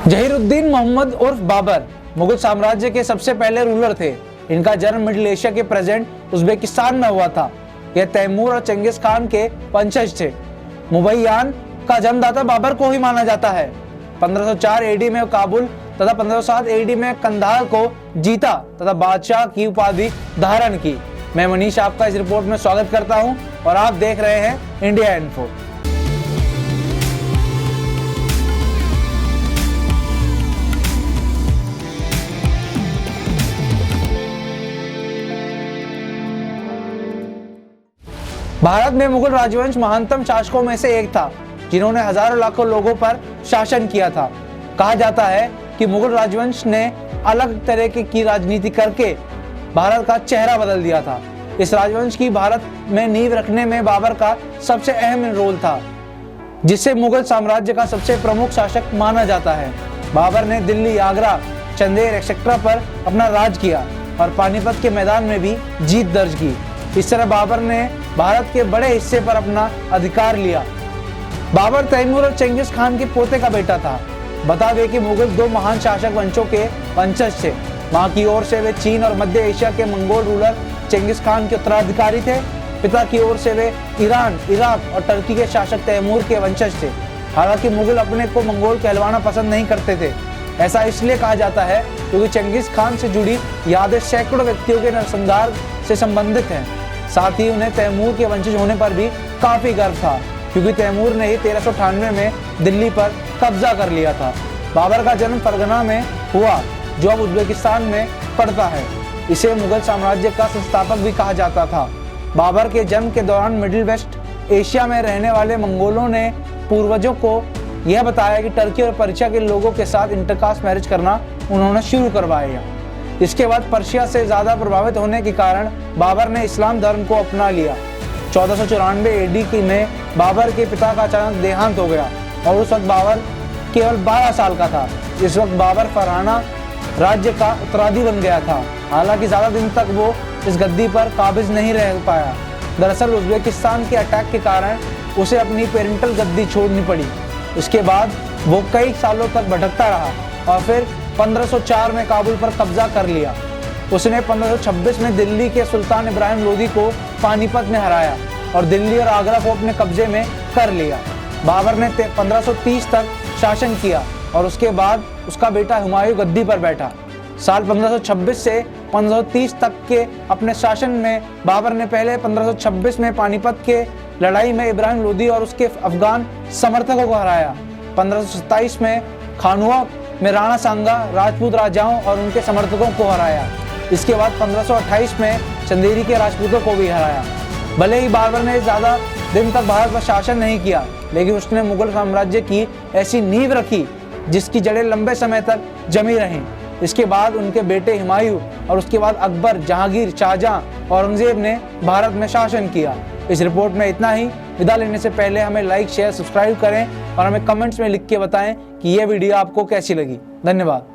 जहीरुद्दीन मोहम्मद उर्फ बाबर मुगल साम्राज्य के सबसे पहले रूलर थे। इनका जन्म मिडिल एशिया के प्रेजेंट उज्बेकिस्तान में हुआ था। यह तैमूर और चंगेज खान के वंशज थे। मुबैयान का जन्मदाता बाबर को ही माना जाता है। 1504 एडी में काबुल तथा 1507 एडी में कंधार को जीता तथा बादशाह की उपाधि धारण की। मैं मनीष आपका इस रिपोर्ट में स्वागत करता हूं और आप देख रहे हैं इंडिया इन्फो। भारत में मुगल राजवंश महानतम शासकों में से एक था, जिन्होंने हजारों लाखों लोगों पर शासन किया था। कहा जाता है कि मुगल राजवंश ने अलग तरह की राजनीति करके भारत का चेहरा बदल दिया था। इस राजवंश की भारत में नींव रखने में बाबर का सबसे अहम रोल था, जिसे मुगल साम्राज्य का सबसे प्रमुख शासक माना जाता है। बाबर ने दिल्ली, आगरा, चंदेर एक्सेट्रा पर अपना राज किया और पानीपत के मैदान में भी जीत दर्ज की। इस तरह बाबर ने भारत के बड़े हिस्से पर अपना अधिकार लिया। बाबर तैमूर और चंगेज खान के पोते का बेटा था। बता दें कि मुगल दो महान शासक वंशों के वंशज थे। मां की ओर से वे चीन और मध्य एशिया के मंगोल रूलर चंगेज खान के उत्तराधिकारी थे। पिता की ओर से वे ईरान, इराक और टर्की के शासक तैमूर के वंशज थे। हालांकि मुगल अपने को मंगोल कहलवाना पसंद नहीं करते थे। ऐसा इसलिए कहा जाता है क्योंकि चंगेज खान से जुड़ी यादें सैकड़ों व्यक्तियों के नरसंहार से संबंधित हैं। साथ ही उन्हें तैमूर के वंशज होने पर भी काफी गर्व था, क्योंकि तैमूर ने ही 1398 में दिल्ली पर कब्जा कर लिया था। बाबर का जन्म फरगना में हुआ, जो अब उज्बेकिस्तान में पड़ता है। इसे मुगल साम्राज्य का संस्थापक भी कहा जाता था। बाबर के जन्म के दौरान मिडिल वेस्ट एशिया में रहने वाले मंगोलों ने पूर्वजों को यह बताया कि टर्की और पर्शिया के लोगों के साथ इंटरकास्ट मैरिज करना उन्होंने शुरू करवाया। इसके बाद पर्शिया से ज्यादा प्रभावित होने के कारण बाबर ने इस्लाम धर्म को अपना लिया। 1494 एडी में बाबर के पिता का अचानक देहांत हो गया और उस वक्त बाबर केवल 12 साल का था। इस वक्त बाबर फरहाना राज्य का उत्तराधिकारी बन गया था। हालांकि ज्यादा दिन तक वो इस गद्दी पर काबिज नहीं रह पाया। दरअसल उज्बेकिस्तान के अटैक के कारण उसे अपनी पेरेंटल गद्दी छोड़नी पड़ी। इसके बाद वो कई सालों तक भटकता रहा और फिर 1504 में काबुल पर कब्जा कर लिया। उसने 1526 में दिल्ली के सुल्तान इब्राहिम लोदी को पानीपत में हराया और दिल्ली और आगरा को अपने कब्जे में कर लिया। बाबर ने 1530 तक शासन किया और उसके बाद उसका बेटा हुमायूं गद्दी पर बैठा। साल 1526 से 1530 तक के अपने शासन में बाबर ने पहले 1526 में पानीपत के लड़ाई में इब्राहिम लोदी और उसके अफगान समर्थकों को हराया। 1527 में खानुआ में राणा सांगा राजपूत राजाओं और उनके समर्थकों को हराया। इसके बाद 1528 में चंदेरी के राजपूतों को भी हराया। भले ही बाबर ने ज्यादा दिन तक भारत पर शासन नहीं किया, लेकिन उसने मुगल साम्राज्य की ऐसी नींव रखी जिसकी जड़ें लंबे समय तक जमी रहीं। इसके बाद उनके बेटे हुमायूं और उसके बाद अकबर, जहांगीर, शाहजहां, औरंगजेब ने भारत में शासन किया। इस रिपोर्ट में इतना ही। विदा लेने से पहले हमें लाइक, शेयर, सब्सक्राइब करें और हमें कमेंट्स में लिख के बताएं कि ये वीडियो आपको कैसी लगी। धन्यवाद।